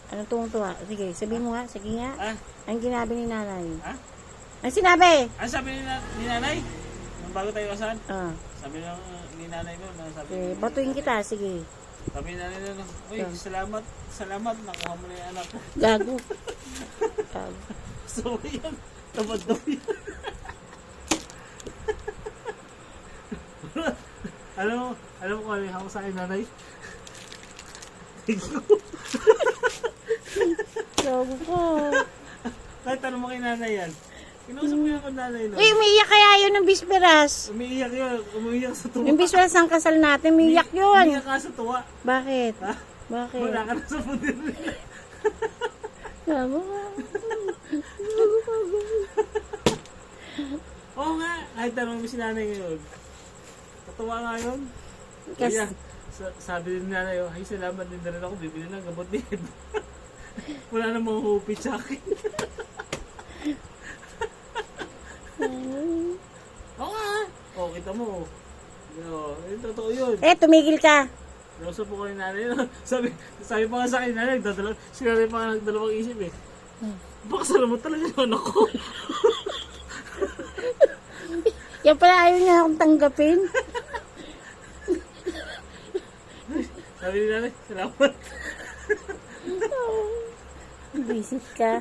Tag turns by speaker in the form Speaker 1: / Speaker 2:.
Speaker 1: Ano tuwang-tuwa? Sige, sabihin mo nga. Sige nga.
Speaker 2: Ah?
Speaker 1: Ang ginabi ni nanay.
Speaker 2: Ha?
Speaker 1: Ang sinabi?
Speaker 2: Ano sabi ni nanay? Nung bago tayo kasan?
Speaker 1: Ah.
Speaker 2: Sabi ni nanay nun, sabi
Speaker 1: Okay, batuin kita. Sige.
Speaker 2: sabi ni nanay nun, uy, salamat, nakuha mo na yung anak ko.
Speaker 1: Gago. Gago.
Speaker 2: So, yan, tamad daw yan. alam mo kung ano yung hawak sa akin, nanay? Thank you.
Speaker 1: Gago ko.
Speaker 2: Kahit tanong mo kay nanay yan. Kinausap mo yan kung nanay, no?
Speaker 1: Uy, umiiyak kaya yun ng bisperas.
Speaker 2: Umiiyak yun, umiiyak sa tuwa.
Speaker 1: Yung bisperas ng kasal natin, umiiyak yun.
Speaker 2: Umiiyak ka sa tuwa.
Speaker 1: Bakit?
Speaker 2: Ha?
Speaker 1: Bakit?
Speaker 2: Wala ka na sa pudir nila.
Speaker 1: Gago.
Speaker 2: Oo nga, kahit tanong mo si nanay ngayon. Tatuwa nga yun.
Speaker 1: Kasi,
Speaker 2: Kaya, sabi din nanay, ay salamat din na rin ako, bibili ng gamot ni Ed. Wala namang hupit sa akin. Oo nga. Oo, kita mo. Yung totoo yun.
Speaker 1: tumigil ka.
Speaker 2: Nausap po ko ni nanay. Sabi pa nga sa akin, nanay, sinanay pa nga nagdalawang isip eh. Baka salamat talaga yung anak ko.
Speaker 1: Yan pala ayaw niya akong tanggapin.
Speaker 2: Sabi ni nanay, salamat.
Speaker 1: Visit ka.